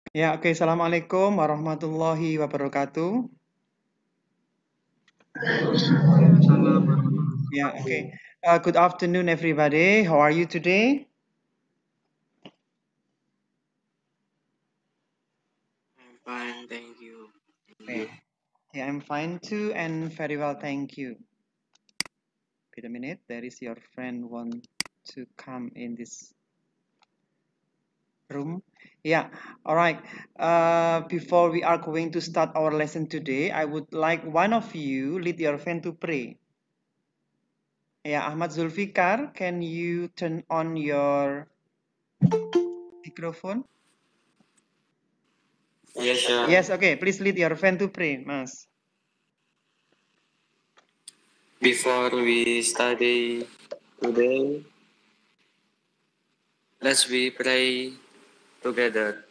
Ya, oke. Assalamualaikum warahmatullahi wabarakatuh. Yeah, okay. Good afternoon, everybody. How are you today? I'm fine, thank you. And Yeah, you? yeah, I'm fine too, and very well, thank you. Wait a minute. There is your friend want to come in this room. Yeah, all right. Before we are going to start our lesson today, I would like one of you lead your friend to pray. Yeah, Ahmad Zulfikar, can you turn on your microphone? Yes, sure. Yes, okay. Please lead your friend to pray, Mas. Before we study today, let's we pray together.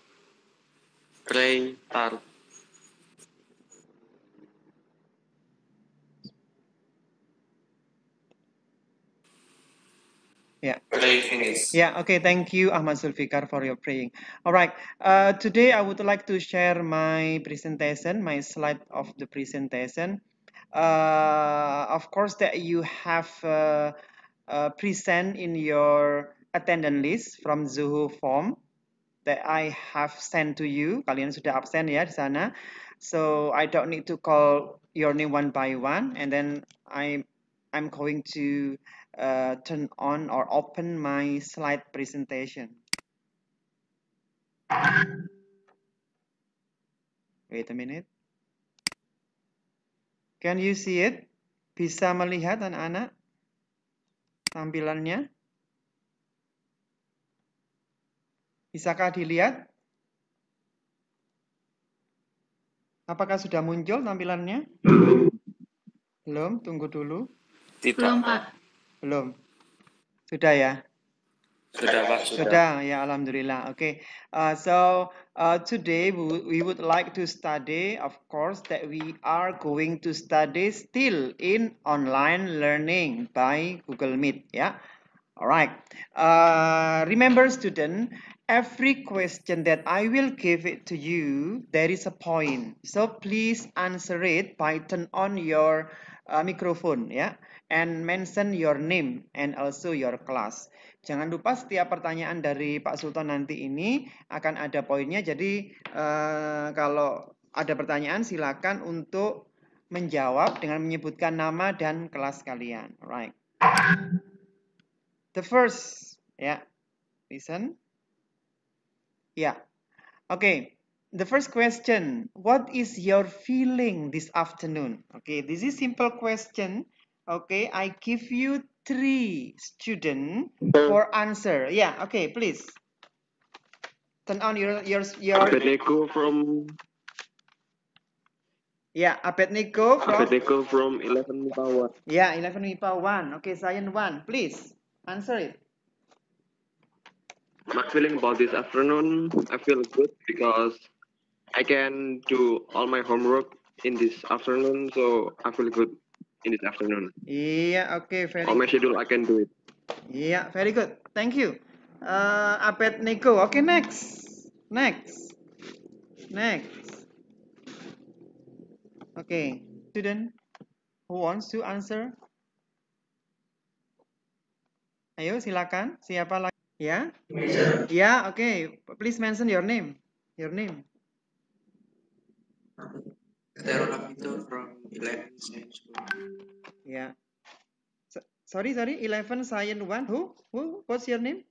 Pray start. Yeah. Pray finish. Yeah, okay. Thank you, Ahmad Zulfikar, for your praying. All right. Today, I would like to share my presentation, my slide of the presentation. Of course, that you have present in your attendance list from Zuhu form that I have sent to you. Kalian sudah absen ya di sana. So I don't need to call your name one by one, and then I'm going to turn on or open my slide presentation. Wait a minute. Can you see it? Bisa melihat anak-anak tampilannya? Bisakah dilihat? Apakah sudah muncul tampilannya? Belum, tunggu dulu. Tidak. Belum, Pak. Belum. Sudah ya? Sudah, Pak. Sudah, ya Alhamdulillah. Okay, today we would like to study, of course, that we are going to study still in online learning by Google Meet. Yeah, all right. Remember, student, every question that I will give it to you, there is a point. So please answer it by turn on your microphone, yeah, and mention your name and also your class. Jangan lupa setiap pertanyaan dari Pak Sultan nanti ini akan ada poinnya. Jadi kalau ada pertanyaan silakan untuk menjawab dengan menyebutkan nama dan kelas kalian. Alright. The first, yeah, listen. Yeah. Okay. The first question, what is your feeling this afternoon? Okay, this is simple question. Okay, I give you 3 students for answer. Yeah, okay, please. Turn on your Abednego from Abednego from 11 Power. 11 MIPA 1. Okay, Science 1, please answer it. My feeling about this afternoon, I feel good because I can do all my homework in this afternoon, so I feel good in this afternoon. Yeah, okay, very On my schedule, I can do it. Yeah, very good. Thank you. Abednego. Okay, next. Okay, student who wants to answer? Ayo, silakan. Siapa lagi? Ya? Ya, okay. Please mention your name. Your name. Teror Lapito from 11 Science School. Yeah. Sorry. 11 Science 1. Who? What's your name?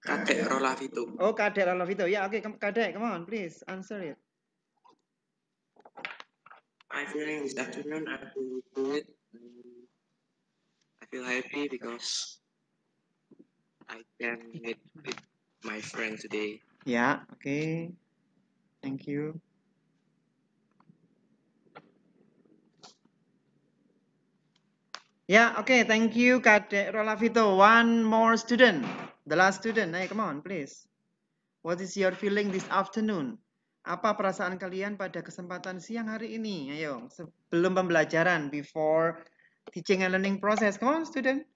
Kadek Rolavito. Oh, Kadek Rolavito. Yeah, okay. Kadek, come on, please answer it. My feeling this afternoon, I feel good. I feel happy because I can meet with my friend today. Yeah, okay. Thank you. Yeah, okay. Thank you, Kadek Rolavito. One more student. The last student. Hey, come on, please. What is your feeling this afternoon? Apa perasaan kalian pada kesempatan siang hari ini? Ayo, sebelum pembelajaran, before teaching and learning process. Come on, student.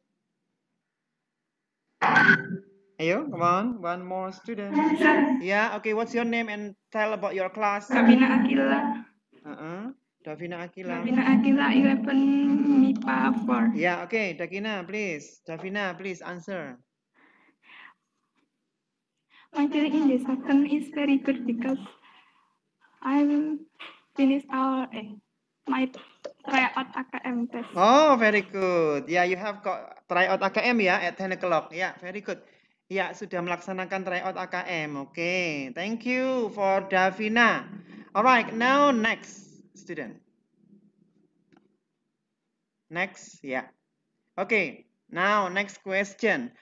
Ayo, come on, one more student. Yeah, okay, what's your name and tell about your class? Davina Akila. Davina Akila. Davina Akila 11 MIPA 4. Yeah, okay, Davina, please answer. My feeling in this afternoon is very good because I will finish my tryout AKM test. Oh, very good. Yeah, you have got tryout AKM ya at 10 o'clock. Yeah, very good. Ya, sudah melaksanakan tryout AKM. Okay, thank you for Davina. Alright, now next student. Next, yeah. Okay, now next question.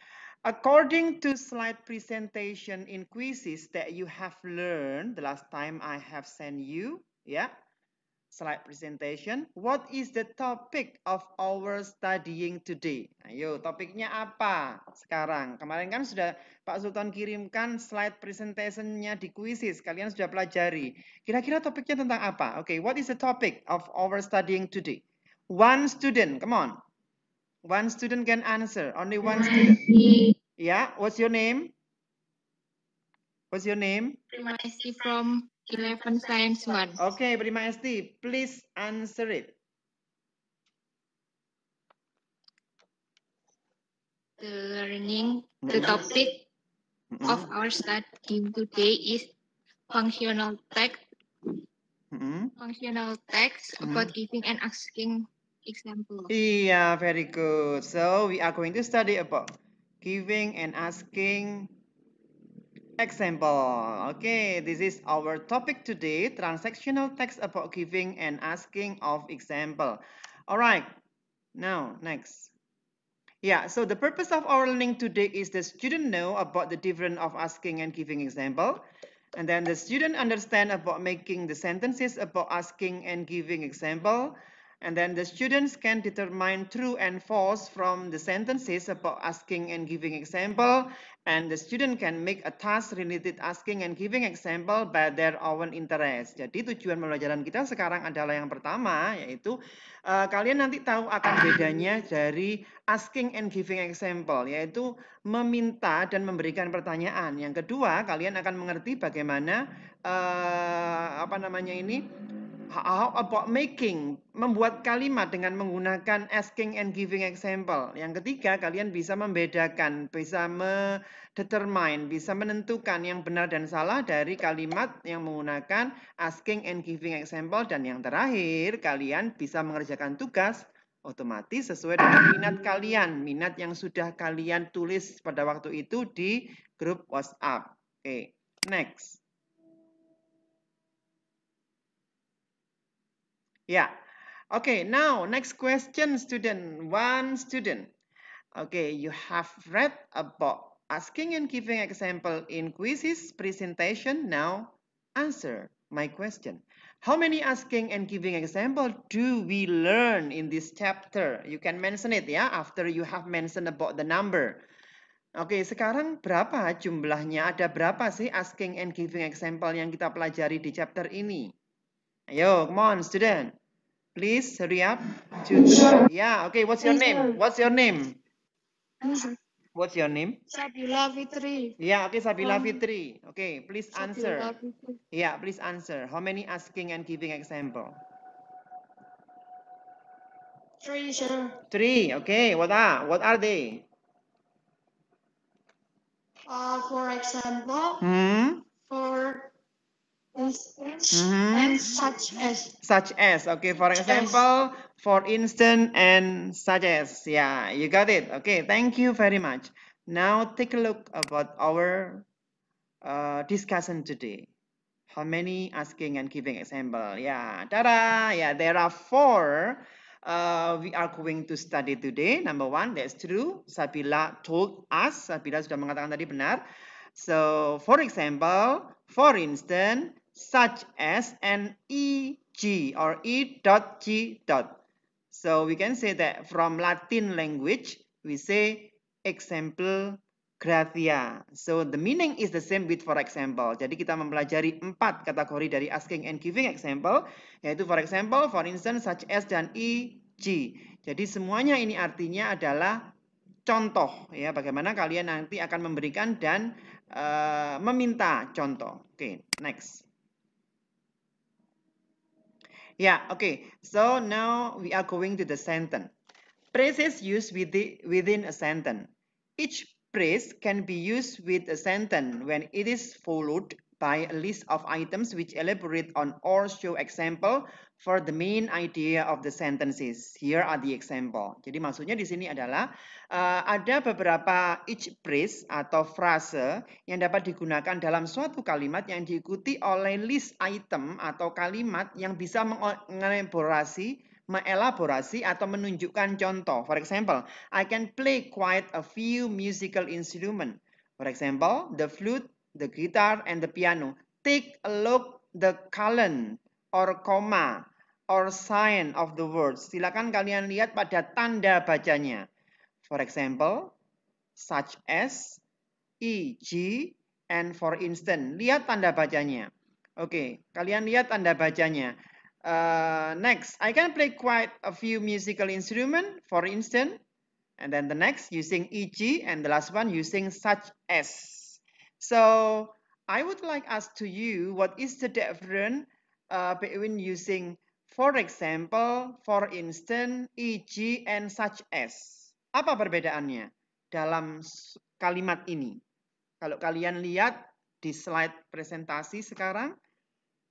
According to slide presentation in quizzes that you have learned the last time I have sent you, yeah, slide presentation, what is the topic of our studying today? Ayo, topiknya apa sekarang? Kemarin kan sudah Pak Sultan kirimkan slide presentation-nya di quizzes, kalian sudah pelajari. Kira-kira topiknya tentang apa? Okay, what is the topic of our studying today? One student, come on. One student can answer, only one student. Yeah, what's your name? What's your name? Prima Esti from 11 Science 1. Okay, Prima Esti, please answer it. The topic of our studying today is functional text. Functional text about giving and asking examples. Yeah, very good. So we are going to study about giving and asking example. Okay, this is our topic today, transactional text about giving and asking of example. All right, now next. Yeah, so the purpose of our learning today is the student know about the difference of asking and giving example. And then the student understand about making the sentences about asking and giving example. And then the students can determine true and false from the sentences about asking and giving example. And the student can make a task related asking and giving example by their own interest. Jadi tujuan pembelajaran kita sekarang adalah yang pertama, yaitu kalian nanti tahu akan bedanya dari asking and giving example, yaitu meminta dan memberikan pertanyaan. Yang kedua, kalian akan mengerti bagaimana how about making, membuat kalimat dengan menggunakan asking and giving example. Yang ketiga, kalian bisa membedakan, bisa mendetermine, bisa menentukan yang benar dan salah dari kalimat yang menggunakan asking and giving example. Dan yang terakhir, kalian bisa mengerjakan tugas otomatis sesuai dengan minat kalian, minat yang sudah kalian tulis pada waktu itu di grup WhatsApp. Okay, next. Yeah. Okay, now next question, student. One student. Okay, you have read about asking and giving example in quizzes presentation. Now answer my question. How many asking and giving example do we learn in this chapter? You can mention it ya, after you have mentioned about the number. Oke, sekarang berapa jumlahnya? Ada berapa sih asking and giving example yang kita pelajari di chapter ini? Ayo, come on, student. Please hurry up. Yeah, okay. What's your name? What's your name? What's your name? Sabila Fitri. Yeah, okay, Sabila Fitri. Okay, please answer. Yeah, please answer. How many asking and giving example? 3, sir. 3. Okay, what are they? For example, for instance, and such as. Such as, okay, for example, for instance, and such as. Yeah, you got it. Okay, thank you very much. Now take a look about our discussion today. How many asking and giving example? Yeah, tada! Yeah, there are 4. We are going to study today. Number 1, that's true. Sabila told us. Sabila sudah mengatakan tadi benar. So, for example, for instance, such as, and e.g. or e.g. So, we can say that from Latin language, we say example gratia. So, the meaning is the same with for example. Jadi, kita mempelajari 4 kategori dari asking and giving example, yaitu for example, for instance, such as, dan e.g. Jadi, semuanya ini artinya adalah contoh ya, bagaimana kalian nanti akan memberikan dan meminta contoh. Oke, next. Yeah, okay. So now we are going to the sentence. Phrases used within a sentence. Each phrase can be used with a sentence when it is followed by a list of items which elaborate on or show example for the main idea of the sentences. Here are the example. Jadi maksudnya di sini adalah ada beberapa each phrase atau frase yang dapat digunakan dalam suatu kalimat yang diikuti oleh list item atau kalimat yang bisa mengelaborasi atau menunjukkan contoh. For example, I can play quite a few musical instruments. For example, the flute, the guitar, and the piano. Take a look the colon or comma or sign of the words. Silakan kalian lihat pada tanda bacanya. For example, such as, e.g., and for instance. Lihat tanda bacanya. Oke, kalian lihat tanda bacanya. Next, I can play quite a few musical instruments, for instance. And then the next using e.g. and the last one using such as. So I would like ask to you, what is the difference between using for example, for instance, e.g. and such as? Apa perbedaannya dalam kalimat ini? Kalau kalian lihat di slide presentasi sekarang,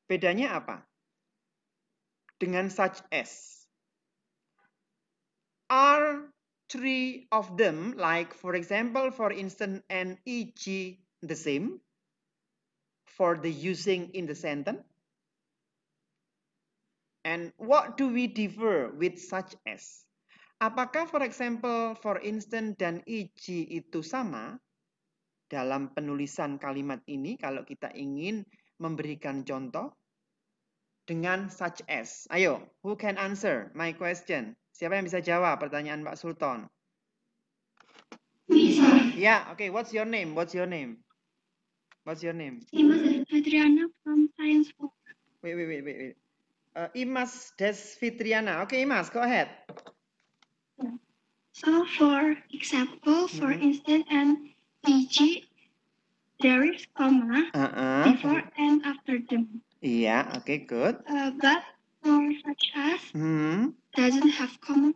bedanya apa? Dengan such as. Are three of them, like for example, for instance, and e.g. the same for the using in the sentence? And what do we differ with such as? Apakah for example, for instance, dan e.g. itu sama dalam penulisan kalimat ini kalau kita ingin memberikan contoh dengan such as? Ayo, who can answer my question? Siapa yang bisa jawab pertanyaan Pak Sultan? Yeah, okay. What's your name? What's your name? What's your name? Imas Desfitriana from Science Book. Wait. Imas Desfitriana. Okay, Imas, go ahead. So for example, for instance, and e.g., there is comma before and after them. Yeah, okay, good. But for such as doesn't have comma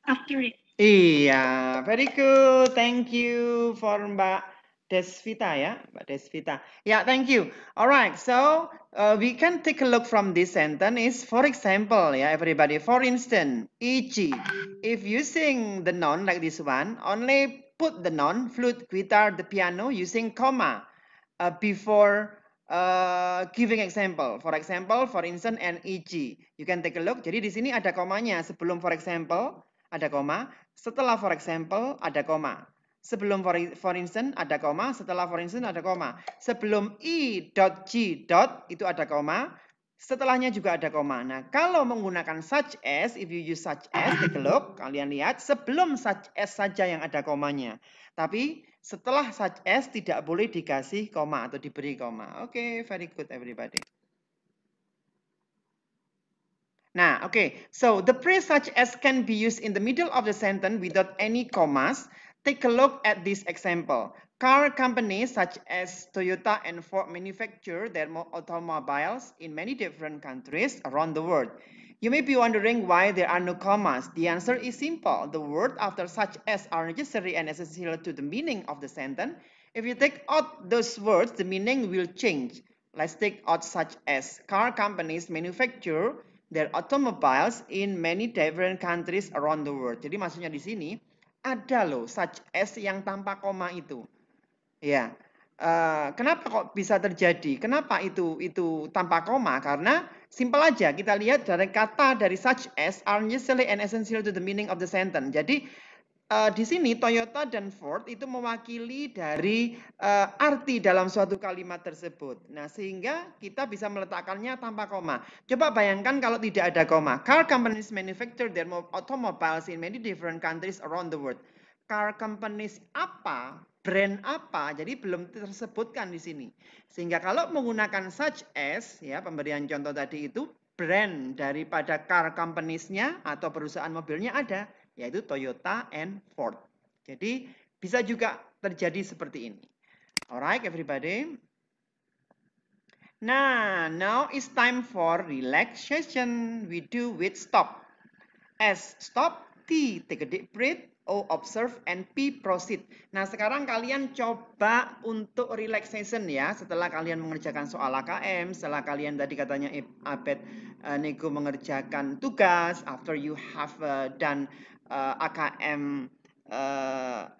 after it. Iya, very good. Thank you for Mbak Desvita ya, Mbak Desvita. Yeah, thank you. All right, so we can take a look from this sentence is, for example, yeah, everybody. For instance, e.g. If using the noun like this one, only put the noun, flute, guitar, the piano using comma before giving example. For example, for instance, and e.g. You can take a look. Jadi di sini ada komanya sebelum for example. Ada koma, setelah for example ada koma. Sebelum for instance ada koma, setelah for instance ada koma. Sebelum e.g. itu ada koma, setelahnya juga ada koma. Nah, kalau menggunakan such as, if you use such as, take a look, kalian lihat sebelum such as saja yang ada komanya. Tapi setelah such as tidak boleh dikasih koma atau diberi koma. Oke, very good everybody. Nah, okay, so the phrase such as can be used in the middle of the sentence without any commas. Take a look at this example. Car companies such as Toyota and Ford manufacture their automobiles in many different countries around the world. You may be wondering why there are no commas. The answer is simple. The words after such as are necessary and essential to the meaning of the sentence. If you take out those words, the meaning will change. Let's take out such as. Car companies manufacture their automobiles in many different countries around the world. Jadi maksudnya di sini ada loh such as yang tanpa koma itu. Ya, kenapa kok bisa terjadi? Kenapa itu tanpa koma? Karena simple aja. Kita lihat dari kata dari such as are necessary and essential to the meaning of the sentence. Jadi di sini Toyota dan Ford itu mewakili dari arti dalam suatu kalimat tersebut. Nah, sehingga kita bisa meletakkannya tanpa koma. Coba bayangkan kalau tidak ada koma. Car companies manufacture their automobiles in many different countries around the world. Car companies apa? Brand apa? Jadi belum tersebutkan di sini. Sehingga kalau menggunakan such as, ya pemberian contoh tadi itu, brand daripada car companies-nya atau perusahaan mobilnya ada. yaitu Toyota and Ford. Jadi bisa juga terjadi seperti ini. Alright, everybody. Now it's time for relaxation. We do with stop. S, stop. T, take a deep breath. O, observe. And P, proceed. Nah, sekarang kalian coba untuk relaxation ya. Setelah kalian mengerjakan soal AKM, setelah kalian tadi katanya Abed Nego mengerjakan tugas, after you have done AKM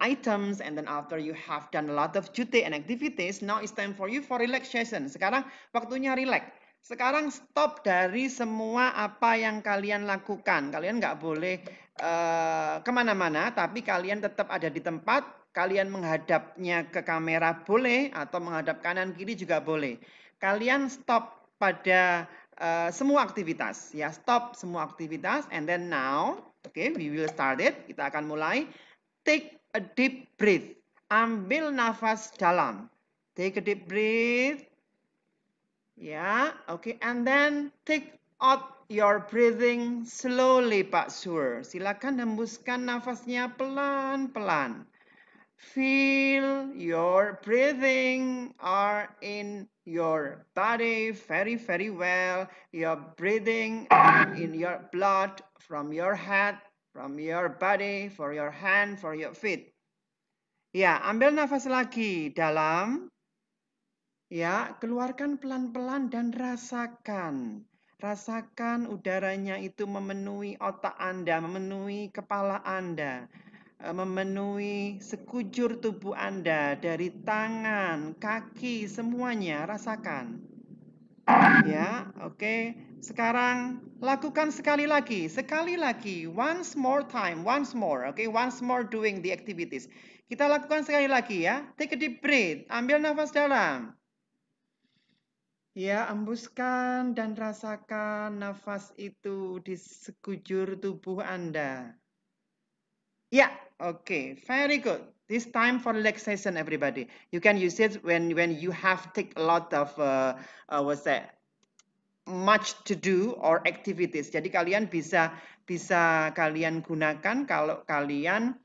items, and then after you have done a lot of duty and activities, now it's time for you for relaxation. Sekarang waktunya relax. Sekarang stop dari semua apa yang kalian lakukan. Kalian nggak boleh kemana-mana, tapi kalian tetap ada di tempat. Kalian menghadapnya ke kamera boleh, atau menghadap kanan kiri juga boleh. Kalian stop pada semua aktivitas. Ya, stop semua aktivitas. And then now, okay, we will start it. Kita akan mulai. Take a deep breath. Ambil nafas dalam. Take a deep breath. Ya, oke. And then take out your breathing slowly, Pak Sur. Silakan hembuskan nafasnya pelan-pelan. Feel your breathing are in your body very, very well. Your breathing in your blood from your head, from your body, for your hand, for your feet. Ya, ambil nafas lagi dalam. Ya, keluarkan pelan-pelan dan rasakan. Rasakan udaranya itu memenuhi otak Anda, memenuhi kepala Anda, memenuhi sekujur tubuh Anda, dari tangan, kaki, semuanya rasakan. Ya, oke. Sekarang lakukan sekali lagi, once more time, once more, oke, once more doing the activities. Kita lakukan sekali lagi ya. Take a deep breath, ambil nafas dalam. Ya, hembuskan dan rasakan nafas itu di sekujur tubuh Anda. Ya, okay, very good. This time for relaxation, everybody. You can use it when you have take a lot of much to do or activities. Jadi kalian bisa kalian gunakan kalau kalian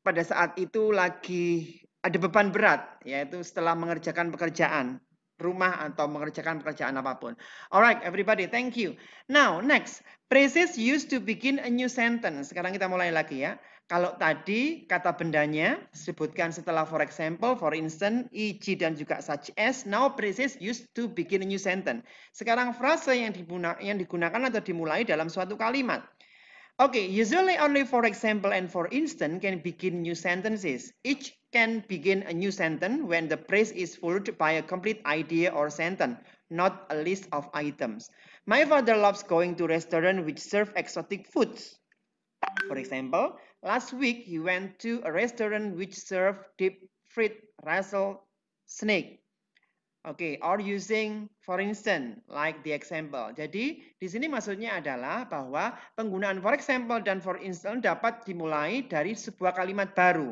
pada saat itu lagi ada beban berat, yaitu setelah mengerjakan pekerjaan rumah atau mengerjakan pekerjaan apapun. Alright, everybody, thank you. Now, next, phrases used to begin a new sentence. Sekarang kita mulai lagi ya. Kalau tadi kata bendanya sebutkan setelah for example, for instance, e.g. dan juga such as. Now, phrases used to begin a new sentence. Sekarang frase yang digunakan atau dimulai dalam suatu kalimat. Okay, usually only for example and for instance can begin new sentences. Each can begin a new sentence when the phrase is followed by a complete idea or sentence, not a list of items. My father loves going to restaurants which serve exotic foods. For example, last week he went to a restaurant which served deep fried rattlesnake. Oke, or using for instance, like the example. Jadi, di sini maksudnya adalah bahwa penggunaan for example dan for instance dapat dimulai dari sebuah kalimat baru.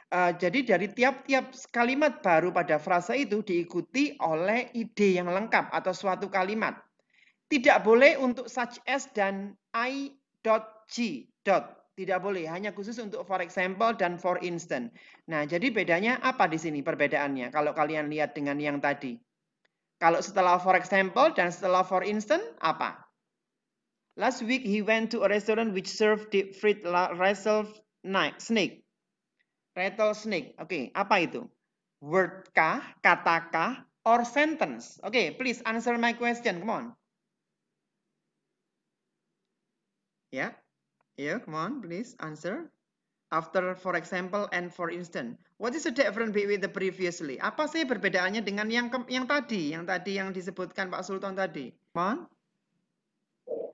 Jadi, dari tiap-tiap kalimat baru pada frase itu diikuti oleh ide yang lengkap atau suatu kalimat. Tidak boleh untuk such as dan I.G. Tidak boleh, hanya khusus untuk for example dan for instance. Nah, jadi bedanya apa di sini perbedaannya kalau kalian lihat dengan yang tadi? Kalau setelah for example dan setelah for instance, apa? Last week he went to a restaurant which served deep fried rattlesnake. Rattlesnake, oke, apa itu? Word kah, kata kah, or sentence? Oke, please answer my question, come on. Ya, yeah, come on, please answer. After for example and for instance, what is the difference between the previously? Apa sih perbedaannya dengan yang tadi yang disebutkan Pak Sultan tadi? Come on.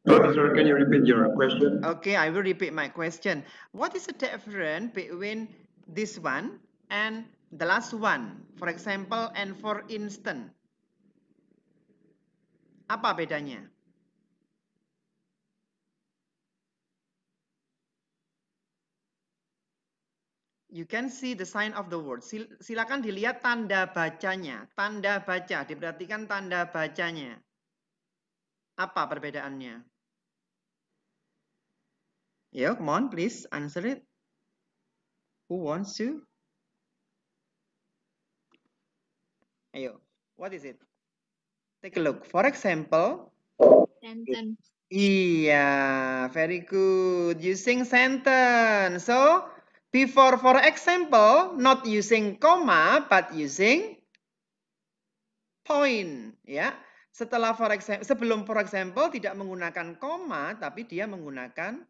Sir, can you repeat your question? Okay, I will repeat my question. What is the difference between this one and the last one? For example and for instance. Apa bedanya? You can see the sign of the word. Silakan dilihat tanda bacanya. Tanda baca, diperhatikan tanda bacanya. Apa perbedaannya? Yo, come on, please answer it. Who wants to? Ayo, what is it? Take a look. For example, Sentence. iya, very good. Using sentence. So, before for example, not using comma, but using point. Ya, setelah for example, sebelum for example tidak menggunakan koma, tapi dia menggunakan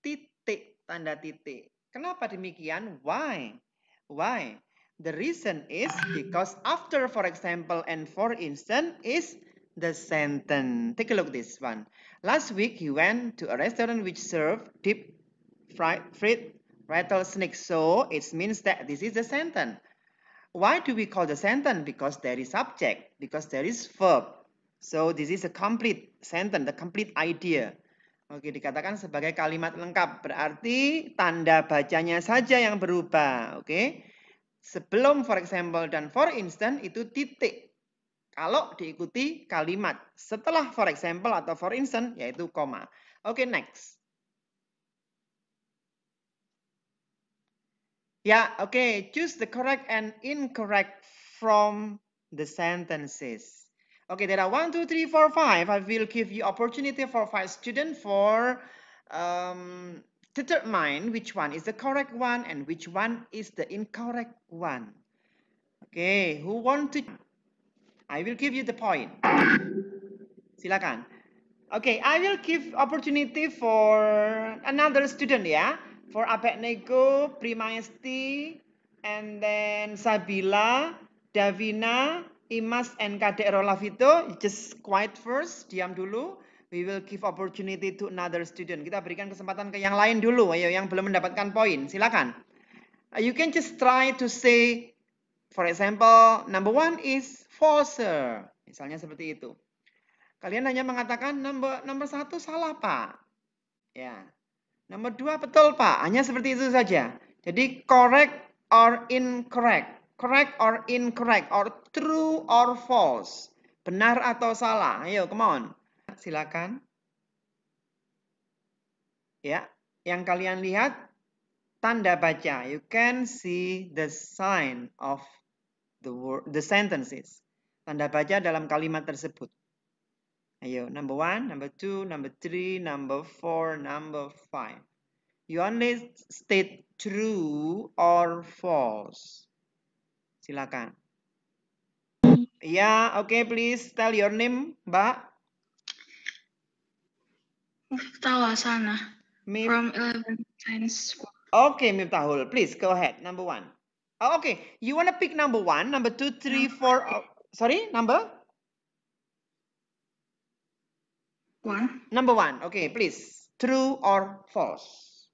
titik, tanda titik. Kenapa demikian? Why? Why? The reason is because after for example and for instance is the sentence. Take a look at this one. Last week he went to a restaurant which served deep fried rattlesnake. So it means that this is the sentence. Why do we call the sentence? Because there is subject, because there is verb. So this is a complete sentence, the complete idea. Oke, dikatakan sebagai kalimat lengkap. Berarti tanda bacanya saja yang berubah. Oke. Sebelum for example dan for instance itu titik. Kalau diikuti kalimat. Setelah for example atau for instance yaitu koma. Oke, next. Ya, oke. Choose the correct and incorrect from the sentences. Okay, there are 1, 2, 3, 4, 5. I will give you opportunity for 5 students for determine which one is the correct one and which one is the incorrect one. Okay, who want to? I will give you the point. Silakan. Okay, I will give opportunity for another student ya. For Abednego, Primaesti, and then Sabila, Davina, Imas, and Kadek Rolavito. Just quiet first, diam dulu. We will give opportunity to another student. Kita berikan kesempatan ke yang lain dulu, ayo yang belum mendapatkan poin. Silakan. You can just try to say, for example, number 1 is falser. Misalnya seperti itu. Kalian hanya mengatakan nomor 1 salah, Pak. Ya. Nomor 2 betul, Pak. Hanya seperti itu saja. Jadi correct or incorrect. Correct or incorrect. Or true or false. Benar atau salah. Ayo, come on. Silakan. Ya. Yang kalian lihat tanda baca. You can see the sign of the sentences. Tanda baca dalam kalimat tersebut. Ayo, number 1, number 2, number 3, number 4, number 5. You only state true or false. Silakan. Ya, okay, please tell your name, Mbak. Miftahul Hasanah from 11 Science School. Okay, Miftahul, please go ahead. Number 1. Oh, okay, you want to pick number 1, number 2, 3, 4. Sorry, number? 1. Number 1. Okay, please. True or false?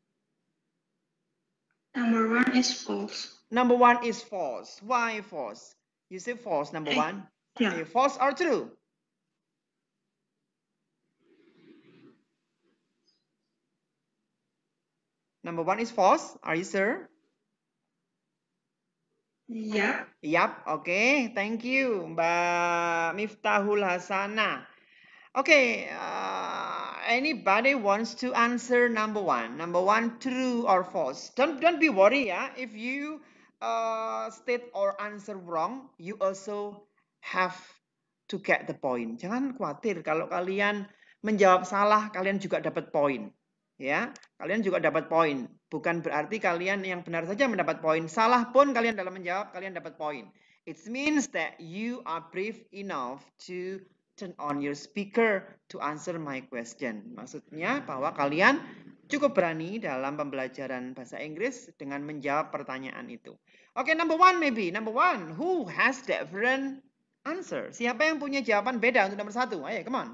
Number 1 is false. Number 1 is false. Why false? You say false, number 1. Yeah. Okay, false or true? Number 1 is false. Are you sure? Yeah. Yap, okay. Thank you, Mbak Miftahul Hasanah. Okay, anybody wants to answer number 1? Number 1, true or false? Don't be worried, ya. If you state or answer wrong, you also have to get the point. Jangan khawatir kalau kalian menjawab salah, kalian juga dapat poin. Ya, kalian juga dapat poin. Bukan berarti kalian yang benar saja mendapat poin. Salah pun kalian dalam menjawab, kalian dapat poin. It means that you are brave enough to turn on your speaker to answer my question. Maksudnya bahwa kalian cukup berani dalam pembelajaran bahasa Inggris dengan menjawab pertanyaan itu. Oke, number 1 maybe. Number 1, who has different answer? Siapa yang punya jawaban beda untuk nomor 1? Ayo, come on.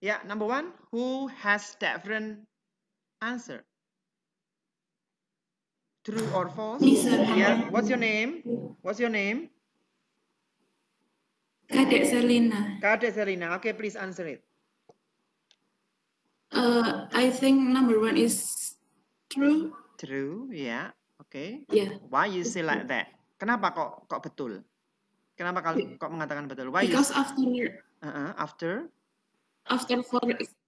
Ya, number 1, who has different answer? True or false? Yeah. What's your name? What's your name? Kadek Selina. Kadek Selina. Okay, please answer it. I think number 1 is true. True, yeah. Okay. Yeah. Why you say like that? Kenapa kok betul? Kenapa kok mengatakan betul? Why? Because after after for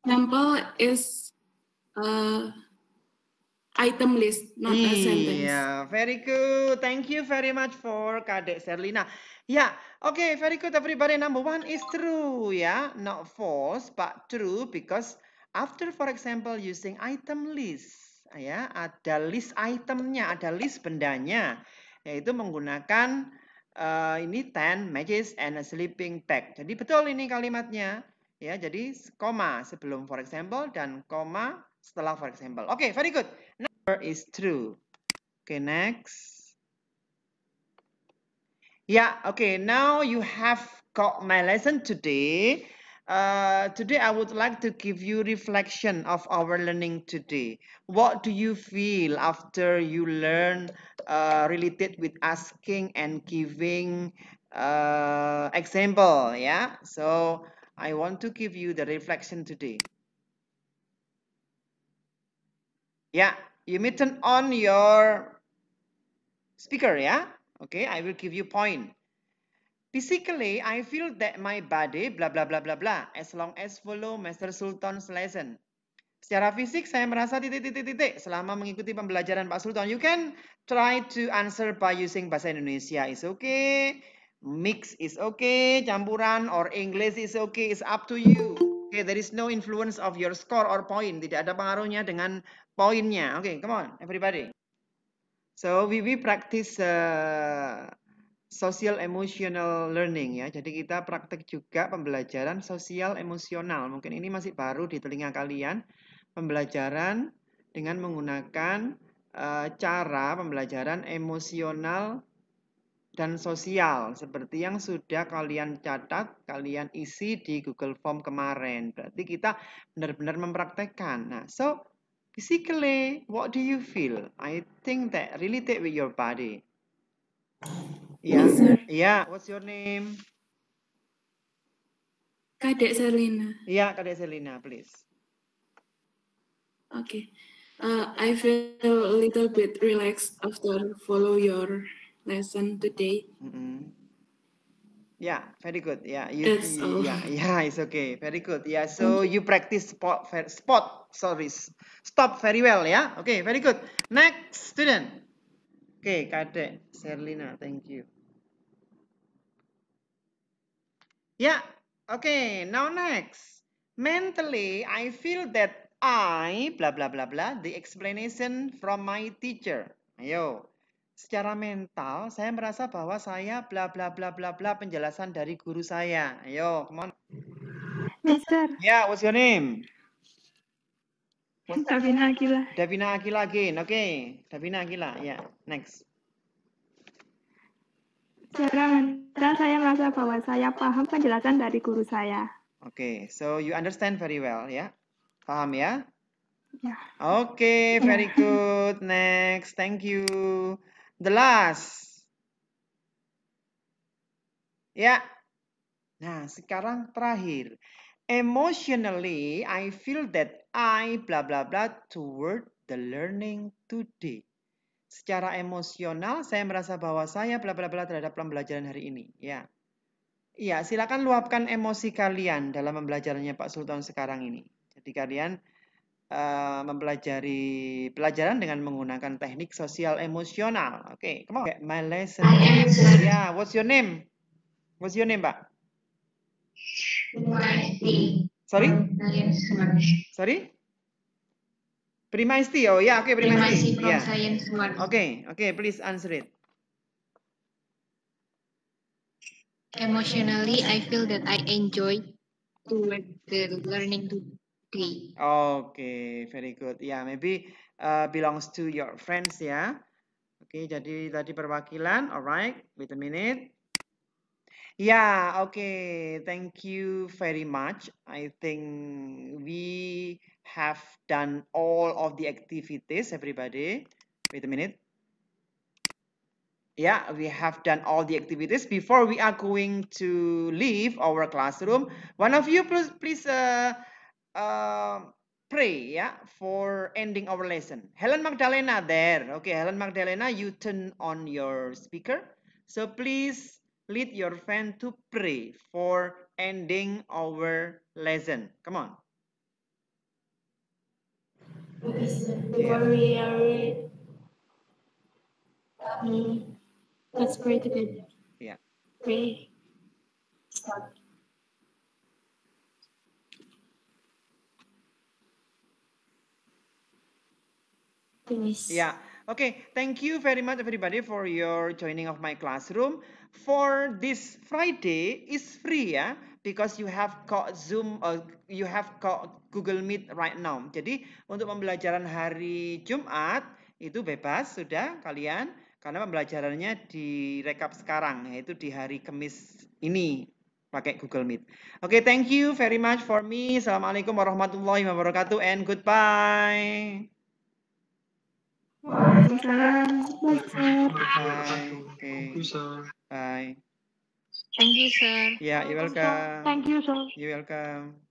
Example is item list, not a sentence. Yeah, very good. Thank you very much for Kadek Serlina. Yeah, okay, very good everybody. Number one is true, yeah, not false, but true because after, for example, using item list, ya, ada list itemnya, ada list bendanya, yaitu menggunakan ini 10 matches and a sleeping bag. Jadi betul ini kalimatnya, ya. Jadi koma sebelum for example dan koma setelah for example. Okay, very good. Is true. Okay, next. Yeah, okay, now you have got my lesson today. Today I would like to give you reflection of our learning today. What do you feel after you learn related with asking and giving example? Yeah, so I want to give you the reflection today. Yeah, you may turn on your speaker, yeah? Okay, I will give you point. Physically, I feel that my body blah blah blah blah blah as long as follow Master Sultan's lesson. Secara fisik saya merasa titik selama mengikuti pembelajaran Pak Sultan. You can try to answer by using bahasa Indonesia is okay, mix is okay, campuran or English is okay, it's up to you. Okay, there is no influence of your score or point. Tidak ada pengaruhnya dengan poinnya. Okay, come on everybody. So we practice social emotional learning ya. Jadi kita praktek juga pembelajaran sosial emosional. Mungkin ini masih baru di telinga kalian. Pembelajaran dengan menggunakan cara pembelajaran emosional dan sosial seperti yang sudah kalian catat, kalian isi di Google Form kemarin. Berarti kita benar-benar mempraktekkan. Nah, so physically, what do you feel? I think that related with your body. Yeah. Yeah. What's your name? Kadek Serlina. Yeah, Kadek Serlina, please. Okay. I feel a little bit relaxed after follow your lesson today. Yeah, very good. Yeah, That's all. yeah, it's okay. Very good. Yeah, so you practice stop very well. Yeah, okay, very good. Next student. Okay, Kadek Serlina, thank you. Yeah, okay, now next. Mentally, I feel that I blah blah blah blah the explanation from my teacher. Ayo. Secara mental, saya merasa bahwa saya bla bla bla bla bla penjelasan dari guru saya. Ayo, come on. Mister. Yeah, what's your name? Davina Akila. Davina Akila again. Okay, Davina Akila. Yeah, next. Secara mental saya merasa bahwa saya paham penjelasan dari guru saya. Okay, so you understand very well, ya? Paham ya? Ya. Okay, very good. Next, thank you. The last. Ya. Nah, sekarang terakhir. Emotionally, I feel that I blah blah blah toward the learning today. Secara emosional, saya merasa bahwa saya bla bla bla terhadap pembelajaran hari ini. Ya, iya, silakan luapkan emosi kalian dalam pembelajarannya Pak Sultan sekarang ini. Jadi kalian mempelajari pelajaran dengan menggunakan teknik sosial emosional. Oke, come on. My lesson. Yeah, what's your name? What's your name, Pak? Sorry? Sorry? Prima Isti. Oh yeah, okay, Prima Isti. Yeah. Okay, please answer it. Emotionally, I feel that I enjoy toward the learning today. Okay, very good. Yeah, maybe belongs to your friends ya. Okay, jadi tadi perwakilan. Alright, wait a minute. Yeah, okay. Thank you very much. I think we have done all of the activities, everybody. Wait a minute. Yeah, we have done all the activities. Before we are going to leave our classroom, one of you please pray, yeah, for ending our lesson. Helen Magdalena there. Okay, Helen Magdalena, you turn on your speaker. So please lead your friend to pray for ending our lesson. Come on. Before we are let's pray together. Yeah. Pray. Start. Finish. Yeah. Okay. Thank you very much, everybody, for your joining of my classroom. For this Friday is free ya, because you have got Zoom, you have got Google Meet right now. Jadi untuk pembelajaran hari Jumat itu bebas sudah kalian, karena pembelajarannya direkap sekarang, yaitu di hari Kamis ini pakai Google Meet. Okay, thank you very much for me. Assalamualaikum warahmatullahi wabarakatuh and goodbye. Waalaikumsalam. Bye, sir. Bye. Okay. Thank you, sir. Bye. Thank you, sir. Yeah, you're welcome. Thank you, sir. You're welcome.